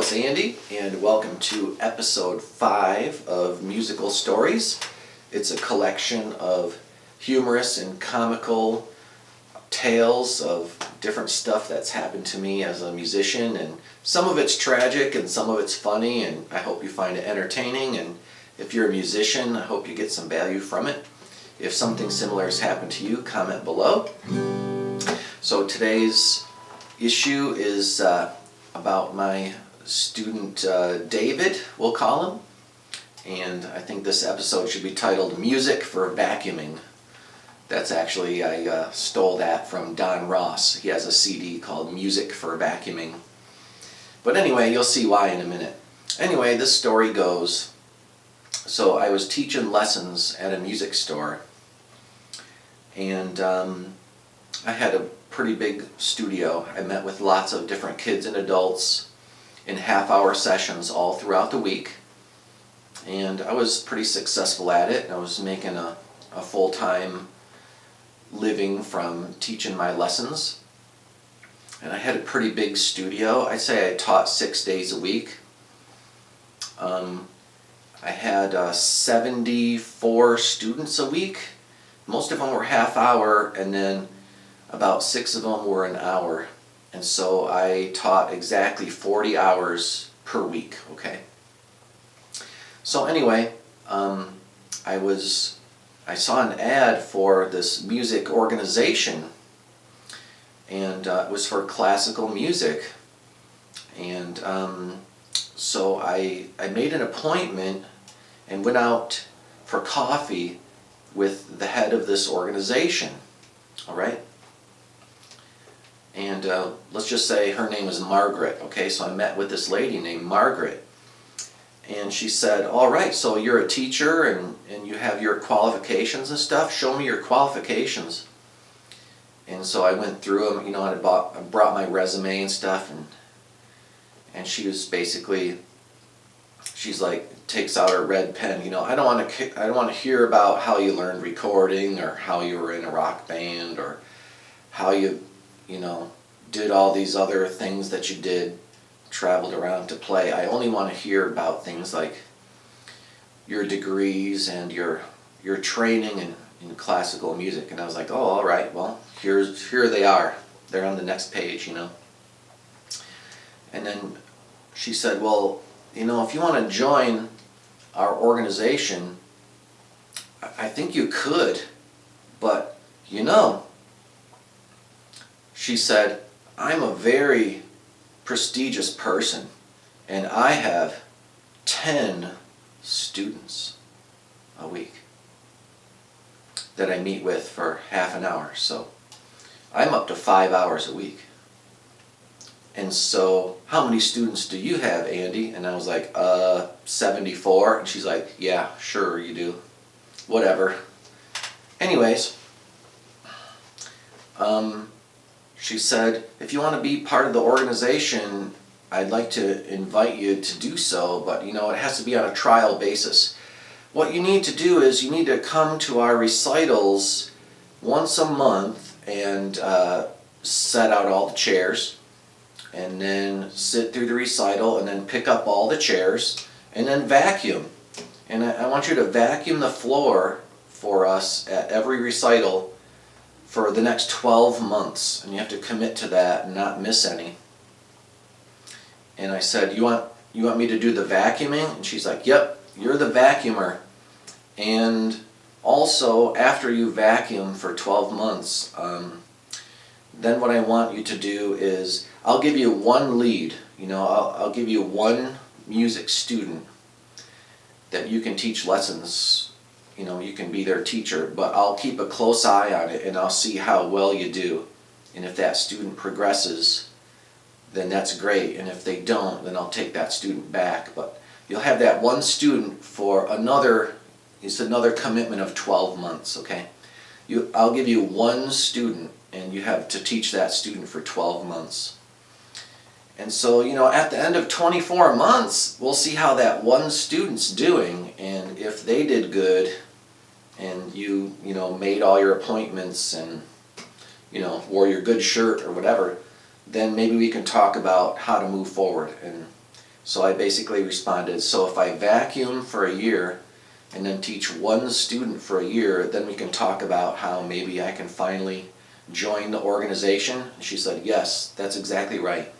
it's Andy, and welcome to episode 5 of Musical Stories. It's a collection of humorous and comical tales of different stuff that's happened to me as a musician, and some of it's tragic and some of it's funny, and I hope you find it entertaining. And if you're a musician, I hope you get some value from it. If something similar has happened to you, comment below. So today's issue is about my student David, we'll call him. And I think this episode should be titled Music for Vacuuming. That's actually, I stole that from Don Ross. He has a CD called Music for Vacuuming. But anyway, you'll see why in a minute. Anyway, this story goes, so I was teaching lessons at a music store. And I had a pretty big studio. I met with lots of different kids and adults in half-hour sessions all throughout the week. And I was pretty successful at it. I was making a full-time living from teaching my lessons. And I had a pretty big studio. I'd say I taught 6 days a week. I had 74 students a week. Most of them were half-hour, and then about 6 of them were an hour. And so I taught exactly 40 hours per week, okay? So anyway, I saw an ad for this music organization, and it was for classical music. And so I made an appointment and went out for coffee with the head of this organization, all right? And let's just say her name is Margaret, okay? So I met with this lady named Margaret. And she said, all right, so you're a teacher and you have your qualifications and stuff. Show me your qualifications. And so I went through them, you know, I brought my resume and stuff. And she was basically, she's like, takes out her red pen. You know, I don't want to hear about how you learned recording or how you were in a rock band or how you know, did all these other things that you did, traveled around to play. I only want to hear about things like your degrees and your training in classical music. And I was like, oh, all right, well, here they are. They're on the next page, you know. And then she said, well, you know, if you want to join our organization, I think you could, but you know, she said, I'm a very prestigious person and I have 10 students a week that I meet with for half an hour. So I'm up to 5 hours a week. And so, how many students do you have, Andy? And I was like, 74. And she's like, yeah, sure you do. Whatever. Anyways, she said, if you want to be part of the organization, I'd like to invite you to do so, but you know, it has to be on a trial basis. What you need to do is you need to come to our recitals once a month and set out all the chairs, and then sit through the recital and then pick up all the chairs and then vacuum. And I want you to vacuum the floor for us at every recital for the next 12 months. And you have to commit to that and not miss any. And I said, you want me to do the vacuuming? And she's like, yep, you're the vacuumer. And also, after you vacuum for 12 months, then what I want you to do is, I'll give you one lead, you know, I'll give you one music student that you can teach lessons, you know, you can be their teacher, but I'll keep a close eye on it and I'll see how well you do. And if that student progresses, then that's great. And if they don't, then I'll take that student back. But you'll have that one student for it's another commitment of 12 months, okay? I'll give you one student and you have to teach that student for 12 months. And so, you know, at the end of 24 months, we'll see how that one student's doing, and if they did good and you know, made all your appointments and, you know, wore your good shirt or whatever, then maybe we can talk about how to move forward. And So I basically responded, so if I vacuum for a year and then teach one student for a year, then we can talk about how maybe I can finally join the organization. And she said, yes, that's exactly right.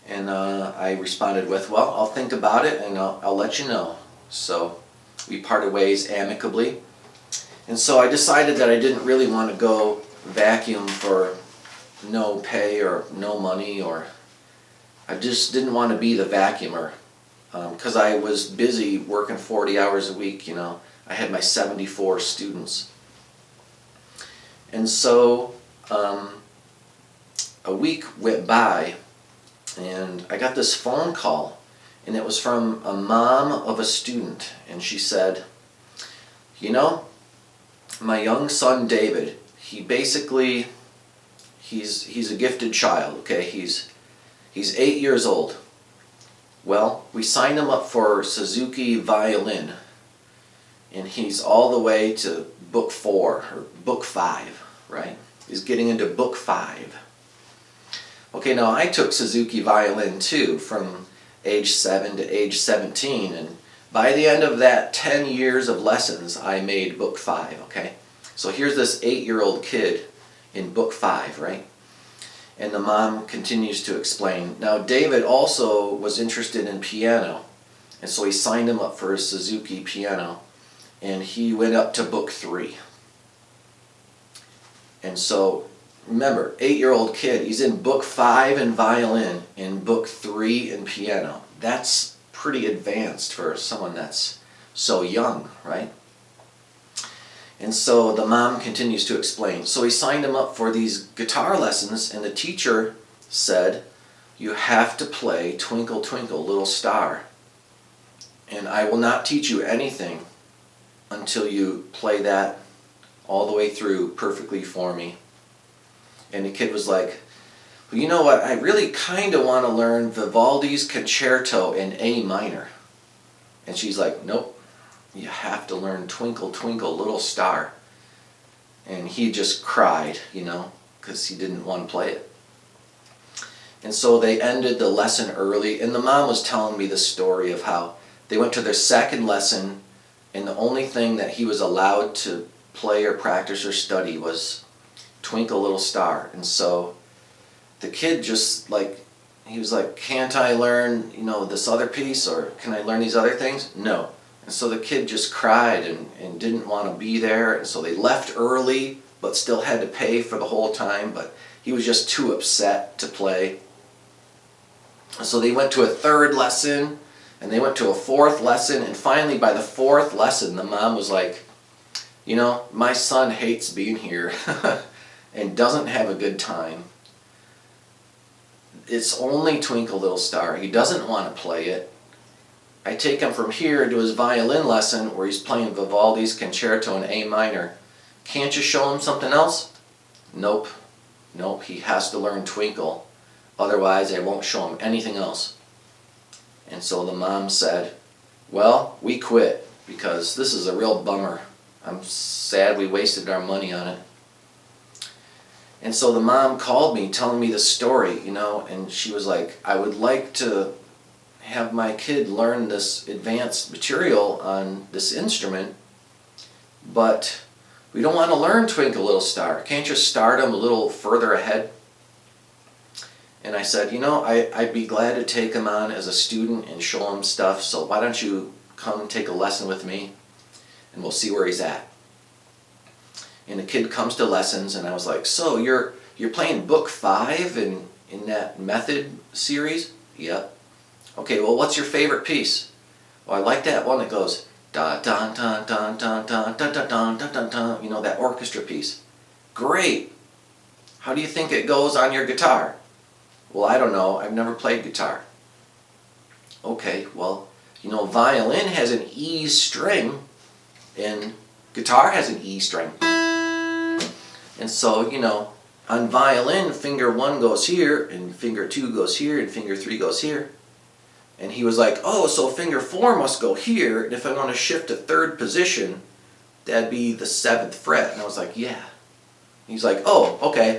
And I responded with, well, I'll think about it and I'll let you know. So we parted ways amicably. And so I decided that I didn't really want to go vacuum for no pay or no money, or I just didn't want to be the vacuumer, because I was busy working 40 hours a week, you know. I had my 74 students. And so a week went by and I got this phone call, and it was from a mom of a student, and she said, you know, my young son David, he's a gifted child, okay? He's 8 years old. Well, we signed him up for Suzuki violin, and he's all the way to book 4 or book 5, right? He's getting into book 5. Okay, now I took Suzuki violin too from age 7 to age 17, and by the end of that 10 years of lessons, I made book 5, okay? So here's this 8-year-old kid in book 5, right? And the mom continues to explain. Now David also was interested in piano, and so he signed him up for a Suzuki piano, and he went up to book 3. And so, remember, 8-year-old kid, he's in book 5 in violin, in book 3 in piano. That's pretty advanced for someone that's so young, right? And so the mom continues to explain. So he signed him up for these guitar lessons, and the teacher said, you have to play Twinkle Twinkle Little Star. And I will not teach you anything until you play that all the way through perfectly for me. And the kid was like, well, you know what, I really kind of want to learn Vivaldi's Concerto in A minor. And she's like, nope, you have to learn Twinkle Twinkle Little Star. And he just cried, you know, because he didn't want to play it. And so they ended the lesson early, and the mom was telling me the story of how they went to their second lesson, and the only thing that he was allowed to play or practice or study was Twinkle Little Star. And so the kid just he was like, can't I learn, you know, this other piece, or can I learn these other things? No. And so the kid just cried and didn't want to be there, and so they left early but still had to pay for the whole time, but he was just too upset to play. And so they went to a third lesson, and they went to a fourth lesson, and finally by the fourth lesson the mom was like, you know, my son hates being here and doesn't have a good time. It's only Twinkle Little Star. He doesn't want to play it. I take him from here to his violin lesson where he's playing Vivaldi's Concerto in A minor. Can't you show him something else? Nope. Nope, he has to learn Twinkle. Otherwise, I won't show him anything else. And so the mom said, well, we quit because this is a real bummer. I'm sad we wasted our money on it. And so the mom called me telling me the story, you know, and she was like, I would like to have my kid learn this advanced material on this instrument, but we don't want to learn Twinkle Little Star. Can't you start him a little further ahead? And I said, you know, I'd be glad to take him on as a student and show him stuff, so why don't you come take a lesson with me and we'll see where he's at. And the kid comes to lessons, and I was like, so you're playing book 5 in that method series? Yep. Okay, well, what's your favorite piece? Well, I like that one that goes da da da da da da da da da da da da, you know, that orchestra piece. Great. How do you think it goes on your guitar? Well, I don't know. I've never played guitar. Okay, well, you know, violin has an E string, and guitar has an E string. And so, you know, on violin, finger 1 goes here, and finger 2 goes here, and finger 3 goes here. And he was like, oh, so finger 4 must go here, and if I want to shift to 3rd position, that'd be the 7th fret. And I was like, yeah. He's like, oh, okay.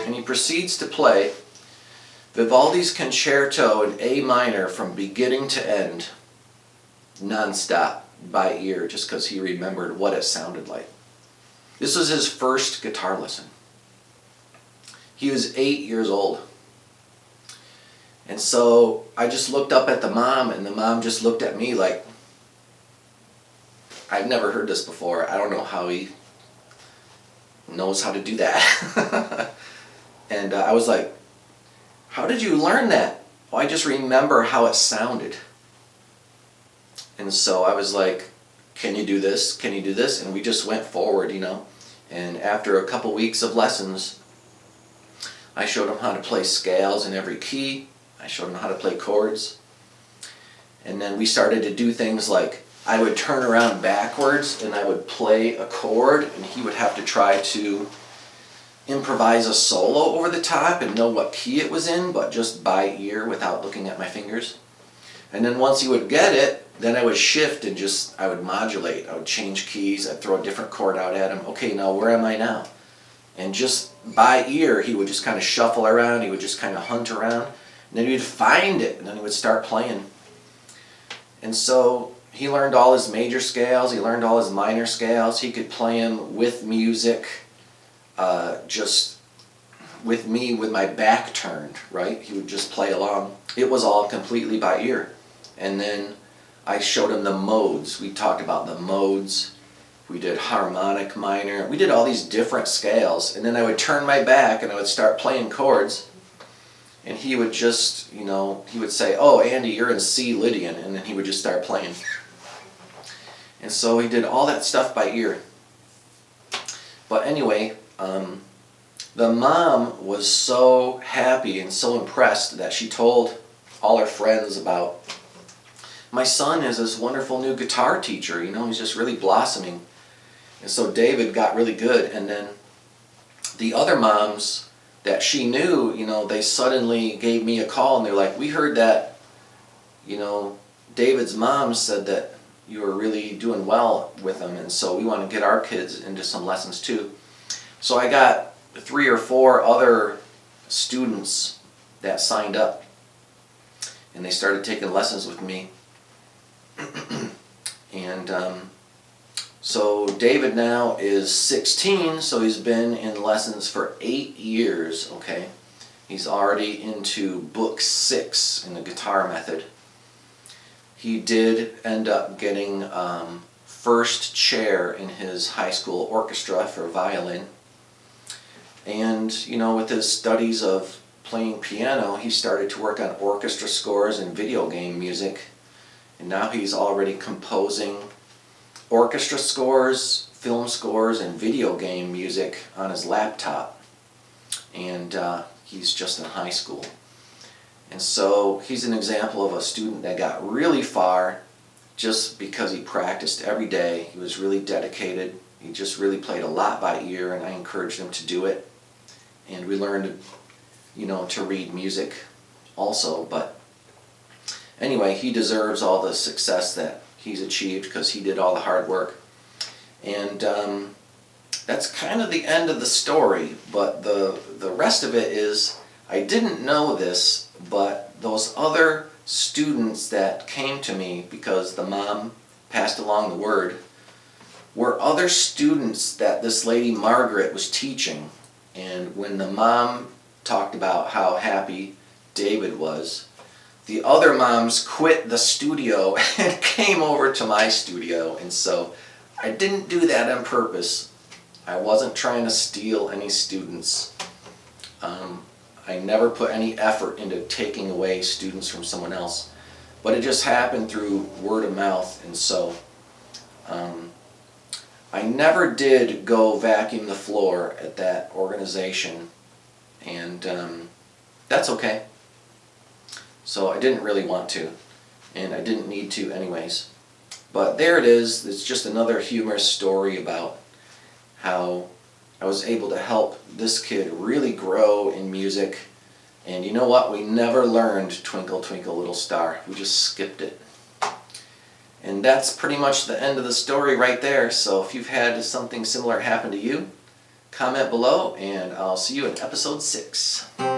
And he proceeds to play Vivaldi's Concerto in A minor from beginning to end, non-stop, by ear, just because he remembered what it sounded like. This was his first guitar lesson. He was 8 years old. And so I just looked up at the mom, and the mom just looked at me like, I've never heard this before. I don't know how he knows how to do that. And I was like, how did you learn that? Well, I just remember how it sounded. And so I was like, can you do this? Can you do this? And we just went forward, you know. And after a couple weeks of lessons, I showed him how to play scales in every key. I showed him how to play chords. And then we started to do things like I would turn around backwards and I would play a chord, and he would have to try to improvise a solo over the top and know what key it was in, but just by ear without looking at my fingers. And then once he would get it, then I would shift and I would modulate. I would change keys. I'd throw a different chord out at him. Okay, now where am I now? And just by ear, he would just kind of shuffle around. He would just kind of hunt around. And then he would find it, and then he would start playing. And so he learned all his major scales. He learned all his minor scales. He could play them with music, just with me with my back turned, right? He would just play along. It was all completely by ear. And then I showed him the modes. We talked about the modes. We did harmonic minor. We did all these different scales. And then I would turn my back and I would start playing chords. And he would just, you know, he would say, oh, Andy, you're in C Lydian. And then he would just start playing. And so he did all that stuff by ear. But anyway, the mom was so happy and so impressed that she told all her friends about, my son is this wonderful new guitar teacher, you know, he's just really blossoming. And so David got really good, and then the other moms that she knew, you know, they suddenly gave me a call, and they're like, we heard that, you know, David's mom said that you were really doing well with him, and so we want to get our kids into some lessons too. So I got 3 or 4 other students that signed up, and they started taking lessons with me. And so David now is 16, so he's been in lessons for 8 years, okay? He's already into book 6 in the guitar method. He did end up getting first chair in his high school orchestra for violin. And, you know, with his studies of playing piano, he started to work on orchestra scores and video game music. And now he's already composing orchestra scores, film scores, and video game music on his laptop. And he's just in high school. And so he's an example of a student that got really far just because he practiced every day. He was really dedicated. He just really played a lot by ear, and I encouraged him to do it. And we learned, you know, to read music also. But anyway, he deserves all the success that he's achieved because he did all the hard work. And that's kind of the end of the story. But the rest of it is, I didn't know this, but those other students that came to me because the mom passed along the word were other students that this lady Margaret was teaching. And when the mom talked about how happy David was, the other moms quit the studio and came over to my studio. And so I didn't do that on purpose. I wasn't trying to steal any students. I never put any effort into taking away students from someone else. But it just happened through word of mouth. And so I never did go vacuum the floor at that organization. And that's okay. So I didn't really want to, and I didn't need to anyways. But there it is. It's just another humorous story about how I was able to help this kid really grow in music. And you know what? We never learned Twinkle, Twinkle, Little Star. We just skipped it. And that's pretty much the end of the story right there. So if you've had something similar happen to you, comment below, and I'll see you in episode 6.